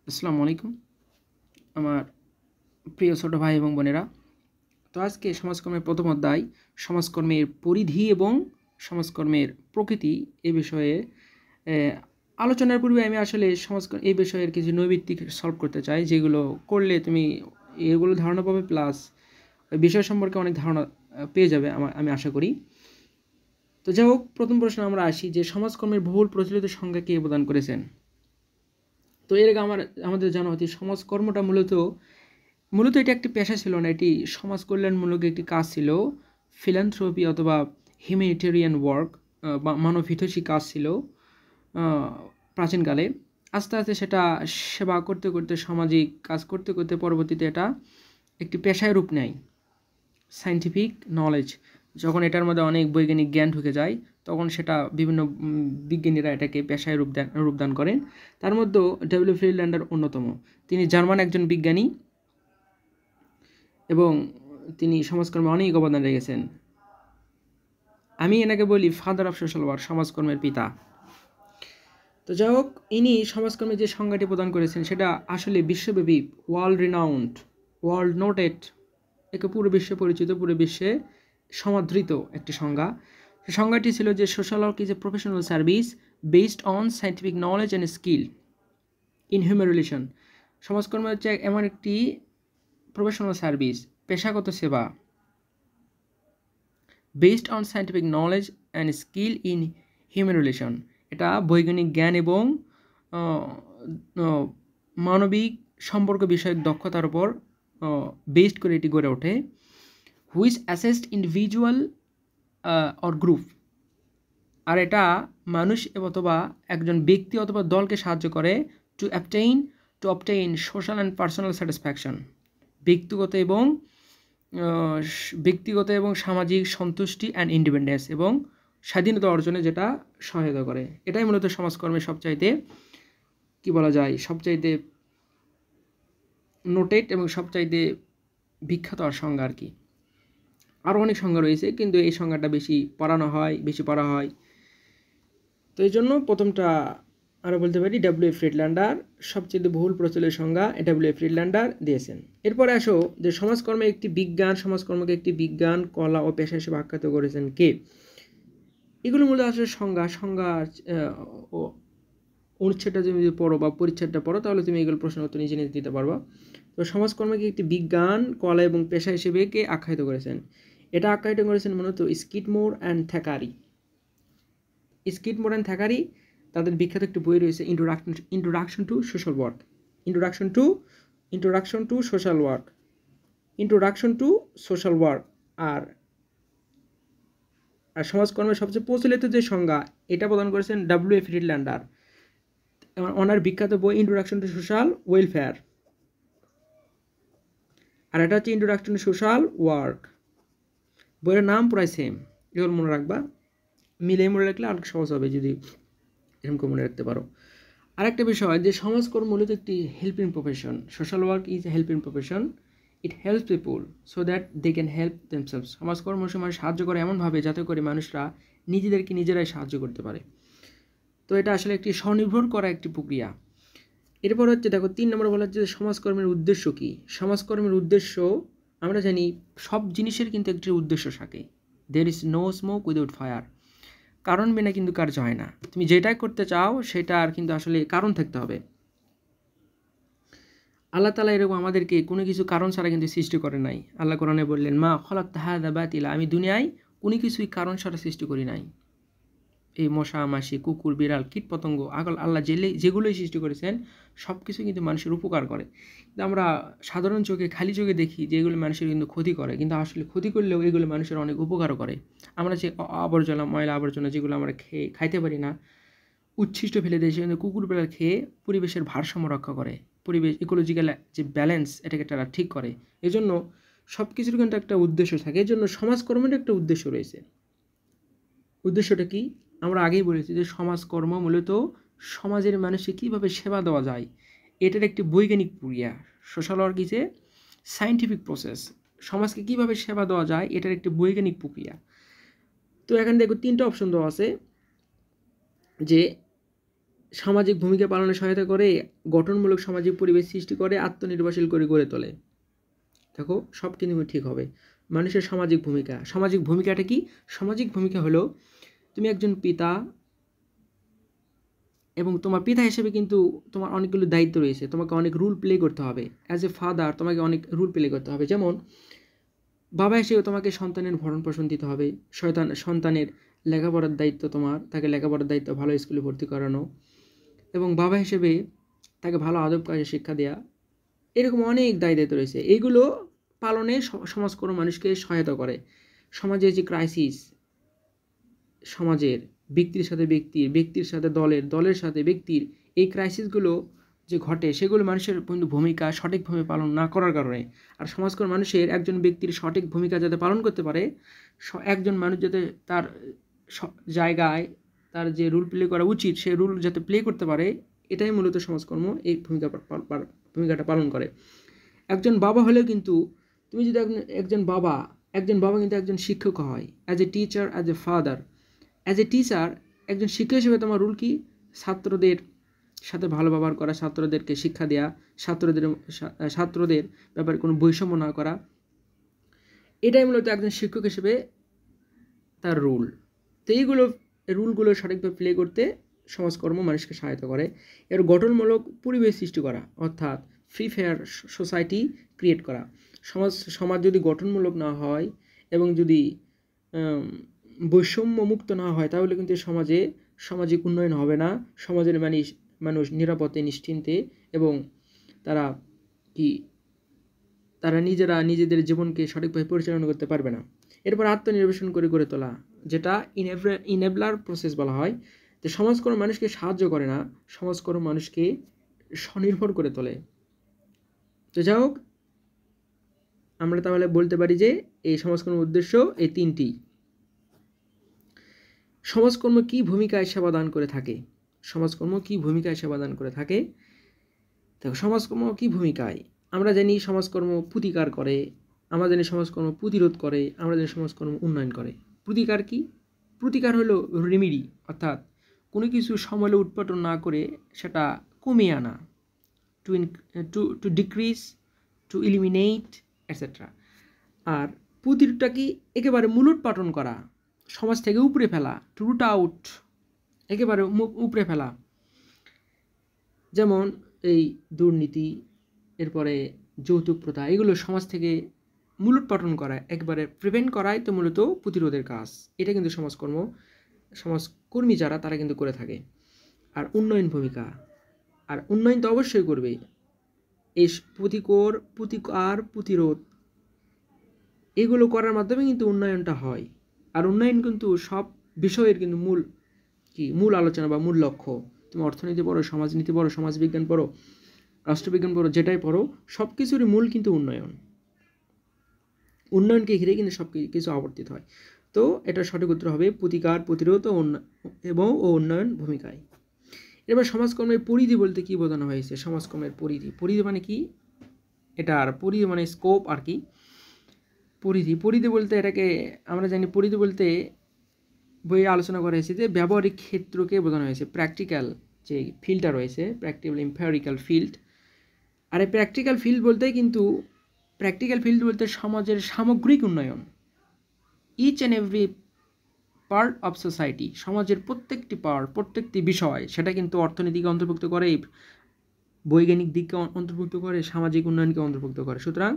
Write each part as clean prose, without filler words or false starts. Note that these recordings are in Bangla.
আসসালামু আলাইকুম আমার প্রিয় ছোট ভাই এবং বোনেরা। তো আজকে সমাজকর্মের প্রথম অধ্যায় সমাজকর্মের পরিধি এবং সমাজকর্মের প্রকৃতি এই বিষয়ে আলোচনার পূর্বে আমি আসলে এই বিষয়ের কিছু নৈমিত্তিক সলভ করতে চাই, যেগুলো করলে তুমি এগুলো ধারণা পাবে, প্লাস বিষয় সম্পর্কে অনেক ধারণা পেয়ে যাবে আমি আশা করি। তো যাই হোক, প্রথম প্রশ্ন আমরা আসি যে সমাজকর্মের বহুল প্রচলিত সংজ্ঞা কে প্রদান করেছেন। তো এর আগে আমাদের জানা উচিত সমাজকর্মটা মূলত এটি একটি পেশা ছিল না, এটি সমাজ কল্যাণমূলক একটি কাজ ছিল। ফিলান্থ্রপি অথবা হিউম্যানিটেরিয়ান ওয়ার্ক বা মানবহিতৈষী কাজ ছিল প্রাচীনকালে। আস্তে আস্তে সেটা সেবা করতে করতে, সামাজিক কাজ করতে করতে পরবর্তীতে এটা একটি পেশায় রূপ নেয়। সায়েন্টিফিক নলেজ, যখন এটার মধ্যে অনেক বৈজ্ঞানিক জ্ঞান ঢুকে যায়, তখন সেটা বিভিন্ন বিজ্ঞানীরা এটাকে পেশায় রূপদান করেন। তার মধ্যেও ডব্লিউ ফ্রিডল্যান্ডার অন্যতম। তিনি জার্মান একজন বিজ্ঞানী এবং তিনি সমাজকর্মে অনেক অবদান রেখেছেন। আমি এনাকে বলি ফাদার অফ সোশ্যাল ওয়ার্ক, সমাজকর্মের পিতা। তো যাই হোক, ইনি সমাজকর্মে যে সংজ্ঞাটি প্রদান করেছেন সেটা আসলে বিশ্বব্যাপী, ওয়ার্ল্ড রিনাউন্ড, ওয়ার্ল্ড নোটেড, একে পুরো বিশ্বে পরিচিত, পুরো বিশ্বে সমাদৃত একটি সংজ্ঞা। সেই সংজ্ঞাটি ছিল যে social work is a professional service based on scientific knowledge and skill in human relation. সমাজকর্ম হচ্ছে এমন একটি প্রফেশনাল সার্ভিস, পেশাগত সেবা, based on scientific knowledge and skill in human relation. এটা বৈজ্ঞানিক জ্ঞান এবং মানবিক সম্পর্ক বিষয়ক দক্ষতার উপর বেসড করে এটি গড়ে ওঠে। Which assessed individual or group, আর এটা মানুষ অথবা একজন ব্যক্তি অথবা দলকে সাহায্য করে to obtain social and personal satisfaction, ব্যক্তিগত এবং সামাজিক সন্তুষ্টি অ্যান্ড ইন্ডিপেন্ডেন্স এবং স্বাধীনতা অর্জনে যেটা সহায়তা করে। এটাই মূলত সমাজকর্মের সবচাইতে কি বলা যায়, সবচাইতে নোটেড এবং সবচাইতে বিখ্যাত সংজ্ঞা আর কি। আরও অনেক সংজ্ঞা রয়েছে, কিন্তু এই সংজ্ঞাটা বেশি পড়া হয়। তো এই জন্য প্রথমটা আমরা বলতে পারি ডব্লিউ ফ্রিডল্যান্ডার, সবচেয়ে বহুল প্রচলিত সংজ্ঞা ডব্লিউ ফ্রিডল্যান্ডার দিয়েছেন। এরপরে আসো যে সমাজকর্মে সমাজকর্মকে একটি বিজ্ঞান, কলা ও পেশা হিসেবে আখ্যায়িত করেছেন কে। এগুলো মূলত আসলে সংজ্ঞা অনুচ্ছেদটা তুমি যদি পড়ো বা পরিচ্ছেদটা পড়ো, তাহলে তুমি এগুলো প্রশ্ন উত্তর নিজে দিতে পারবা। তো সমাজকর্মকে একটি বিজ্ঞান, কলা এবং পেশা হিসেবে কে আখ্যায়িত করেছেন? এটা আখ্যায়িত করেছেন মূলত স্কিডমোর অ্যান্ড থ্যাকারি। তাদের বিখ্যাত একটি বই রয়েছে, ইন্ট্রোডাকশন টু সোশ্যাল ওয়ার্ক। আর সমাজকর্মের সবচেয়ে প্রচলিত যে সংজ্ঞা, এটা প্রদান করেছেন ডব্লিউ এফ ফ্রিডল্যান্ডার। ওনার বিখ্যাত বই ইন্ট্রোডাকশন টু সোশ্যাল ওয়েলফেয়ার, আর এটা হচ্ছে ইন্ট্রোডাকশন টু সোশ্যাল ওয়ার্ক। বইয়ের নাম প্রায় সেম, এগুলো মনে রাখবা, মিলে মনে রাখলে অনেক সহজ হবে যদি এরকম মনে রাখতে পারো। আরেকটা বিষয় যে সমাজকর্ম মূলত একটি helping profession. Social work is a helping profession, it helps people so that they can help themselves. সমাজকর্ম সময় সাহায্য করে এমনভাবে যাতে করে মানুষরা নিজেদেরকে নিজেরাই সাহায্য করতে পারে। তো এটা আসলে একটি স্বনির্ভর করা একটি প্রক্রিয়া। এরপর হচ্ছে দেখো 3 নম্বর বলা হচ্ছে যে সমাজকর্মের উদ্দেশ্য কী। সমাজকর্মের উদ্দেশ্য, আমরা জানি সব জিনিসের কিন্তু একটি উদ্দেশ্য থাকে। There is no smoke without fire. কারণ বিনা কিন্তু কার্য হয় না। তুমি যেটাই করতে চাও সেটার কিন্তু আসলে কারণ থাকতে হবে। আল্লাহ তাআলা এরকম আমাদেরকে কোনো কিছু কারণ ছাড়া কিন্তু সৃষ্টি করে নাই। আল্লাহ কোরআনে বললেন, মা খলাকতা হাযা বাতিলা, আমি দুনিয়ায় কোনো কিছুই কারণ ছাড়া সৃষ্টি করি নাই। এই মশা মাছি, কুকুর, বিড়াল, কীট পতঙ্গ, আল্লাহ যেগুলোই সৃষ্টি করেছেন সব কিছু কিন্তু মানুষের উপকার করে। কিন্তু আমরা সাধারণ চোখে, খালি চোখে দেখি যে এগুলো মানুষের কিন্তু ক্ষতি করে, কিন্তু আসলে ক্ষতি করলেও এগুলো মানুষের অনেক উপকারও করে। আমরা যে ময়লা আবর্জনা যেগুলো আমরা খাইতে পারি না, উচ্ছিষ্ট ফেলে দেয়, সেখানে কুকুর বিড়াল খেয়ে পরিবেশের ভারসাম্য রক্ষা করে, পরিবেশ ইকোলজিক্যাল যে ব্যালেন্স এটাকে তারা ঠিক করে। এজন্য সব কিছুর কিন্তু একটা উদ্দেশ্য থাকে। এই জন্য সমাজকর্মের একটা উদ্দেশ্য রয়েছে। উদ্দেশ্যটা কি? আমরা আগেই বলেছি যে সমাজকর্ম মূলত সমাজের মানুষকে কীভাবে সেবা দেওয়া যায়, এটার একটি বৈজ্ঞানিক প্রক্রিয়া। Social work is A scientific process. সমাজকে কীভাবে সেবা দেওয়া যায় এটার একটি বৈজ্ঞানিক প্রক্রিয়া। তো এখানে দেখো 3টা অপশন দেওয়া আছে, যে সামাজিক ভূমিকা পালনে সহায়তা করে, গঠনমূলক সামাজিক পরিবেশ সৃষ্টি করে, আত্মনির্ভরশীল করে গড়ে তোলে। দেখো সব কিন্তু ঠিক হবে। মানুষের সামাজিক ভূমিকা, সামাজিক ভূমিকাটা কি? সামাজিক ভূমিকা হলো তুমি একজন পিতা, এবং তোমার পিতা হিসেবে কিন্তু তোমার অনেকগুলো দায়িত্ব রয়েছে, তোমাকে অনেক রুল প্লে করতে হবে। অ্যাজ এ ফাদার তোমাকে অনেক রুল প্লে করতে হবে। যেমন বাবা হিসেবে তোমাকে সন্তানের ভরণ পোষণ দিতে হবে, সন্তানের লেখাপড়ার দায়িত্ব তোমার, তাকে লেখাপড়ার দায়িত্ব ভালো স্কুলে ভর্তি করানো, এবং বাবা হিসেবে তাকে ভালো আদব কাজে শিক্ষা দেওয়া। এরকম অনেক দায়িত্ব রয়েছে। এইগুলো পালনে সমাজকর্ম মানুষকে সহায়তা করে। সমাজের যে ক্রাইসিস, সমাজের ব্যক্তির সাথে ব্যক্তির, ব্যক্তির সাথে দলের, দলের সাথে ব্যক্তির, এই ক্রাইসিসগুলো যে ঘটে সেগুলো মানুষের ভূমিকা সঠিকভাবে পালন না করার কারণে। আর সমাজকর্ম মানুষের একজন ব্যক্তির সঠিক ভূমিকা যাতে পালন করতে পারে, একজন মানুষ যাতে তার জায়গায় তার যে রুল প্লে করা উচিত সেই রুল যাতে প্লে করতে পারে, এটাই মূলত সমাজকর্ম এই ভূমিকাটা পালন করে। একজন বাবা হলেও কিন্তু তুমি যদি একজন বাবা কিন্তু একজন শিক্ষক হয়, as a teacher, as a father. As a teacher, একজন শিক্ষক হিসেবে তোমার রুল কি? ছাত্রদের সাথে ভালো ব্যবহার করা, ছাত্রদেরকে শিক্ষা দেওয়া, ছাত্রদের ব্যাপারে কোনো বৈষম্য না করা, এটাই মূলত একজন শিক্ষক হিসেবে তার রুল। তো এইগুলো রুলগুলো সঠিকভাবে প্লে করতে সমাজকর্ম মানুষকে সহায়তা করে। এর গঠনমূলক পরিবেশ সৃষ্টি করা, অর্থাৎ ফ্রি ফেয়ার সোসাইটি ক্রিয়েট করা। সমাজ যদি গঠনমূলক না হয় এবং যদি বৈষম্য মুক্ত না হয়, তাহলে কিন্তু সামাজিক উন্নয়ন হবে না। সমাজের মানুষ নিরাপদে, নিশ্চিন্তে এবং তারা নিজেদের জীবনকে সঠিকভাবে পরিচালনা করতে পারবে না। এরপর আত্মনির্ভরশীল করে গড়ে তোলা, যেটা ইনেবলার প্রসেস বলা হয়। যে সমাজকর্ম মানুষকে সাহায্য করে না, সমাজকর্ম মানুষকে স্বনির্ভর করে তোলে। তো যাই হোক, আমরা তাহলে বলতে পারি যে এই সমাজকর্মের উদ্দেশ্য এই তিনটি। সমাজকর্ম কি ভূমিকায় সেবা দান করে থাকে? সমাজকর্ম কি ভূমিকায় সেবা দান করে থাকে? দেখো সমাজকর্ম কি ভূমিকায়, আমরা জানি সমাজকর্ম প্রতিকার করে, আমরা জানি সমাজকর্ম প্রতিরোধ করে, আমরা জানি সমাজকর্ম উন্নয়ন করে। প্রতিকার কি? প্রতিকার হলো রেমিডি, অর্থাৎ কোনো কিছু সমলে উৎপাদন না করে সেটা কমিয়ে আনা, to decrease, to eliminate etcetera. আর প্রতিরোধটা কি? একেবারে মূলোৎপাটন করা, সমাজ থেকে উপড়ে ফেলা, টু রুট আউট, একেবারে উপড়ে ফেলা। যেমন এই দুর্নীতি, এরপরে যৌতুক প্রথা, এগুলো সমাজ থেকে মূলোৎপাটন করা, একবারে প্রিভেন্ট করাই তো মূলত প্রতিরোধের কাজ। এটা কিন্তু সমাজকর্মী যারা তারা কিন্তু করে থাকে। আর উন্নয়ন ভূমিকা, আর উন্নয়ন তো অবশ্যই করবে। এই প্রতিকার, প্রতিরোধ, এগুলো করার মাধ্যমে কিন্তু উন্নয়নটা হয়। আর উন্নয়ন কিন্তু সব বিষয়ের কিন্তু মূল আলোচনা বা মূল লক্ষ্য। তুমি অর্থনীতি পড়ো, সমাজনীতি পড়ো, সমাজবিজ্ঞান পড়ো, রাষ্ট্রবিজ্ঞান পড়ো, যেটাই পড়ো, সব কিছুরই মূল কিন্তু উন্নয়নকে ঘিরে কিন্তু সব কিছু আবর্তিত হয়। তো এটা সঠিক উত্তর হবে প্রতিকার, প্রতিরোধ এবং উন্নয়ন ভূমিকায়। এবার সমাজকর্মের পরিধি বলতে কি বোঝানো হয়েছে? সমাজকর্মের পরিধি মানে কি? এটার পরিধি মানে স্কোপ আর কি। পরিধি বলতে এটাকে আমরা জানি, পরিধি বলতে বইয়ে আলোচনা করা হয়েছে যে ব্যবহারিক ক্ষেত্রকে বোঝানো হয়েছে। প্র্যাকটিক্যাল যে ফিল্ডটা রয়েছে, প্র্যাকটিক্যাল এমপিরিক্যাল ফিল্ড। আর এই প্র্যাকটিক্যাল ফিল্ড বলতে সমাজের সামগ্রিক উন্নয়ন, each and every part of society, সমাজের প্রত্যেকটি পার্ট, প্রত্যেকটি বিষয়, সেটা কিন্তু অর্থনীতিকে অন্তর্ভুক্ত করে, বৈজ্ঞানিক দিককে অন্তর্ভুক্ত করে, সামাজিক উন্নয়নকে অন্তর্ভুক্ত করে। সুতরাং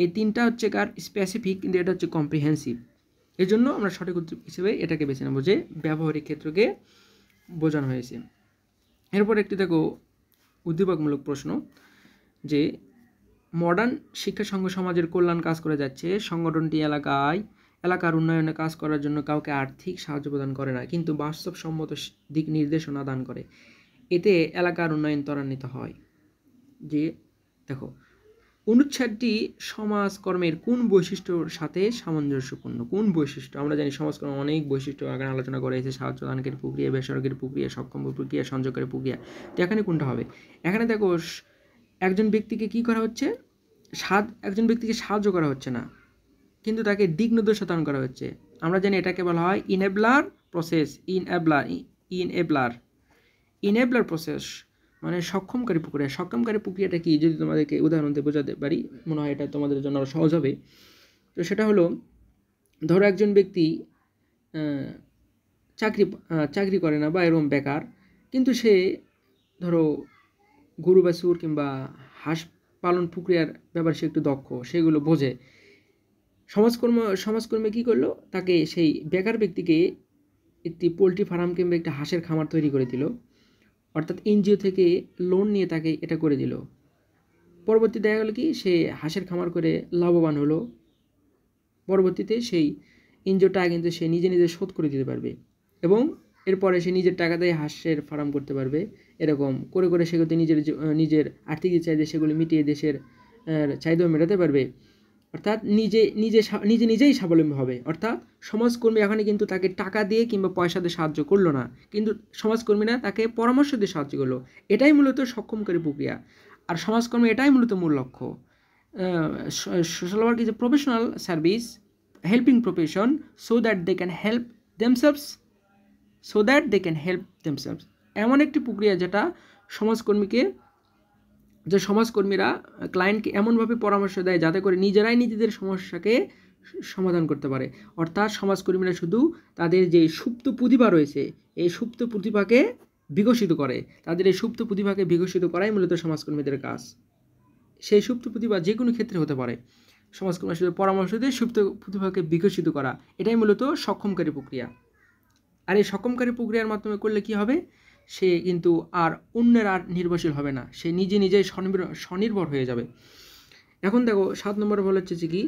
এই তিনটা হচ্ছে কার স্পেসিফিক, কিন্তু এটা হচ্ছে কম্প্রিহেন্সিভ। এই জন্য আমরা সঠিক উত্তর হিসেবে এটাকে বেছে নেব যে ব্যবহারিক ক্ষেত্রকে বোঝানো হয়েছে। এরপর একটি দেখো উদ্দীপকমূলক প্রশ্ন, যে মডার্ন শিক্ষা সংঘ সমাজের কল্যাণ কাজ করে যাচ্ছে। সংগঠনটি এলাকার উন্নয়নে কাজ করার জন্য কাউকে আর্থিক সাহায্য প্রদান করে না, কিন্তু বাস্তবসম্মত দিক নির্দেশনা দান করে। এতে এলাকার উন্নয়ন ত্বরান্বিত হয়। যে দেখো অনুচ্ছেদটি সমাজকর্মের কোন বৈশিষ্ট্যর সাথে সামঞ্জস্যপূর্ণ? কোন বৈশিষ্ট্য? আমরা জানি সমাজকর্ম অনেক বৈশিষ্ট্য আগে আলোচনা করা হয়েছে, সাহায্য দানকের প্রক্রিয়া, বেসরকারি প্রক্রিয়া, সক্ষম প্রক্রিয়া, সংযোগকারী প্রক্রিয়া। তো এখানে কোনটা হবে? এখানে দেখো একজন ব্যক্তিকে কি করা হচ্ছে? একজন ব্যক্তিকে সাহায্য করা হচ্ছে না, কিন্তু তাকে দিক নির্দেশনা দান করা হচ্ছে। আমরা জানি এটাকে বলা হয় ইনেবলার প্রসেস, ইনএবলার। ইনেবলার প্রসেস মানে সক্ষমকারী প্রক্রিয়া। সক্ষমকারী প্রক্রিয়াটা কি, যদি তোমাদেরকে উদাহরণ দিয়ে বোঝাতে পারি, মনে হয় এটা তোমাদের জন্য আরও সহজ হবে। তো সেটা হলো, ধরো একজন ব্যক্তি চাকরি করে না বা এরকম বেকার, কিন্তু সে ধরো গরু বাছুর কিংবা হাঁস পালন প্রক্রিয়ার ব্যাপারে সে একটু দক্ষ, সেগুলো বোঝে। সমাজকর্মী কী করলো, তাকে সেই বেকার ব্যক্তিকে একটি পোলট্রি ফার্ম কিংবা একটা হাঁসের খামার তৈরি করে দিল, অর্থাৎ এনজিও থেকে লোন নিয়ে তাকে এটা করে দিল। পরবর্তী দেখা গেল কি, সে হাঁসের খামার করে লাভবান হলো। পরবর্তীতে সেই এনজিওর টাকা কিন্তু সে নিজে নিজে শোধ করে দিতে পারবে, এবং এরপরে সে নিজের টাকা দিয়ে হাঁসের ফার্ম করতে পারবে। এরকম করে করে সে কিন্তু নিজের আর্থিক চাহিদা সেগুলি মিটিয়ে দেশের চাহিদা মেটাতে পারবে। অর্থাৎ নিজেই স্বাবলম্বী হবে। অর্থাৎ সমাজকর্মী এখানে কিন্তু তাকে টাকা দিয়ে কিংবা পয়সা দিয়ে সাহায্য করলো না, কিন্তু সমাজকর্মীরা তাকে পরামর্শ দিয়ে সাহায্য করলো। এটাই মূলত সক্ষমকারী প্রক্রিয়া। আর সমাজকর্মী এটাই মূলত মূল লক্ষ্য। Social work is a professional service, helping profession, so that they can help themselves এমন একটি প্রক্রিয়া যেটা সমাজকর্মীরা ক্লায়েন্টকে এমনভাবে পরামর্শ দেয় যাতে করে নিজেরাই নিজেদের সমস্যাকে সমাধান করতে পারে। অর্থাৎ সমাজকর্মীরা শুধু তাদের যে সুপ্ত প্রতিভা রয়েছে, এই সুপ্ত প্রতিভাকে বিকশিত করে। তাদের এই সুপ্ত প্রতিভাকে বিকশিত করাই মূলত সমাজকর্মীদের কাজ। সেই সুপ্ত প্রতিভা যে কোনো ক্ষেত্রে হতে পারে। সমাজকর্মীরা শুধু পরামর্শ দিয়ে সুপ্ত প্রতিভাকে বিকশিত করা, এটাই মূলত সক্ষমকারী প্রক্রিয়া। আর এই সক্ষমকারী প্রক্রিয়ার মাধ্যমে করলে কি হবে, সে কিন্তু আর অন্যের আর নির্ভরশীল হবে না, সে নিজেই স্বনির্ভর হয়ে যাবে। এখন দেখো 7 নম্বরে বলা হচ্ছে যে কি,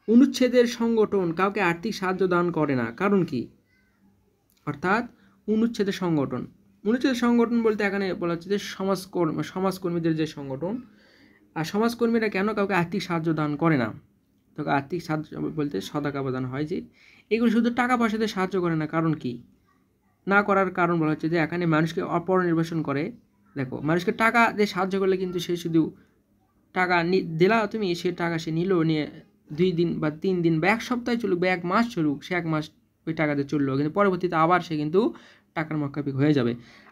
অনুচ্ছেদের সংগঠন কাউকে আর্থিক সাহায্য দান করে না, কারণ কি? অর্থাৎ অনুচ্ছেদের সংগঠন বলতে এখানে বলা হচ্ছে যে সমাজকর্মীদের যে সংগঠন। আর সমাজকর্মীরা কেন কাউকে আর্থিক সাহায্য দান করে না? তোকে আর্থিক সাহায্য বলতে সদাকা প্রদান হয়, যে এগুলো শুধু টাকা পয়সা দিয়ে সাহায্য করে না, কারণ কি? না করার কারণ বলা হচ্ছে যে এখানে মানুষকে অপরনির্বাসন করে। দেখো, মানুষকে টাকা দিয়ে সাহায্য করলে কিন্তু সে শুধু টাকা দিলা তুমি, সে টাকা সে নিল, নিয়ে 2 দিন বা 3 দিন বা 1 সপ্তাহ চলুক বা 1 মাস চলুক, সে 1 মাস ওই টাকা দিয়ে চললো, কিন্তু পরবর্তীতে আবার সে কিন্তু টাকার মুখাপেক হয়ে যাবে।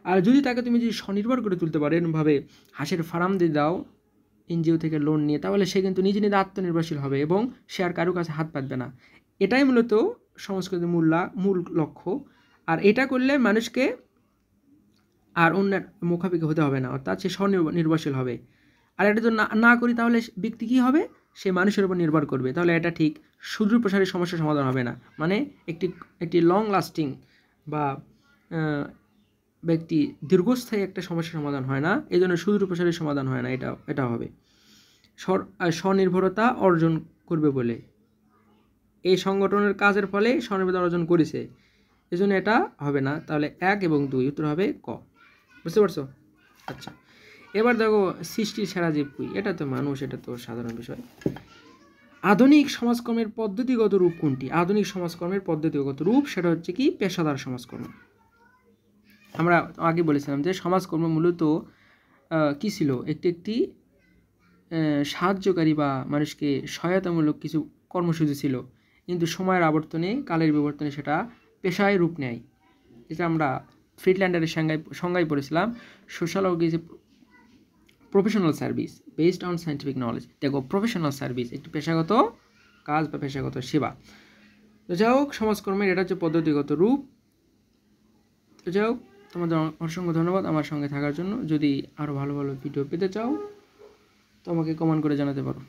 আর যদি তাকে তুমি যদি স্বনির্ভর করে তুলতে পারো, এরকমভাবে হাঁসের ফার্ম দিয়ে দাও এনজিও থেকে লোন নিয়ে, তাহলে সে কিন্তু নিজে আত্মনির্ভরশীল হবে এবং সে আর কারো কাছে হাত পাতবে না। এটাই মূলত সংস্কৃতির মূল লক্ষ্য। আর এটা করলে মানুষকে আর অন্যের মুখাপেক্ষি হতে হবে না, অর্থাৎ সে স্বনির্ভরশীল হবে। আর এটা যদি না করি, তাহলে ব্যক্তি কী হবে, সে মানুষের উপর নির্ভর করবে। তাহলে এটা ঠিক সুদূর প্রসারী সমস্যার সমাধান হবে না, মানে একটি লং লাস্টিং বা ব্যক্তি দীর্ঘস্থায়ী একটা সমস্যার সমাধান হয় না, এই জন্য সুদূর প্রসারী সমাধান হয় না। এটা হবে স্বনির্ভরতা অর্জন করবে বলে এই সংগঠনের কাজের ফলে স্বনির্ভরতা অর্জন করেছে, এজন্য এটা হবে না। তাহলে 1 এবং 2 উত্তর হবে ক। বুঝতে পারছো? আচ্ছা, এবার দেখো সৃষ্টির সেরা জীব কি? এটা তো মানুষ, এটা তো সাধারণ বিষয়। আধুনিক সমাজকর্মের পদ্ধতিগত রূপ কোনটি? আধুনিক সমাজকর্মের পদ্ধতিগত রূপ সেটা হচ্ছে কি, পেশাদার সমাজকর্ম। আমরা আগে বলেছিলাম যে সমাজকর্ম মূলত কি ছিল, একটি সাহায্যকারী বা মানুষকে সহায়তামূলক কিছু কর্মসূচি ছিল, কিন্তু সময়ের আবর্তনে, কালের বিবর্তনে সেটা পেশায় রূপ নেয়। যেটা আমরা ফ্রিডল্যান্ডারের সংজ্ঞায় পড়েছিলাম, social work is a professional service based on scientific knowledge. দেখো, প্রফেশনাল সার্ভিস একটি পেশাগত কাজ বা পেশাগত সেবা। তো যাই হোক, সমাজকর্মের এটা হচ্ছে পদ্ধতিগত রূপ। তো যাই হোক, তোমাদের অসংখ্য ধন্যবাদ আমার সঙ্গে থাকার জন্য। যদি আরও ভালো ভালো ভিডিও পেতে চাও তো আমাকে কমেন্ট করে জানাতে পারো।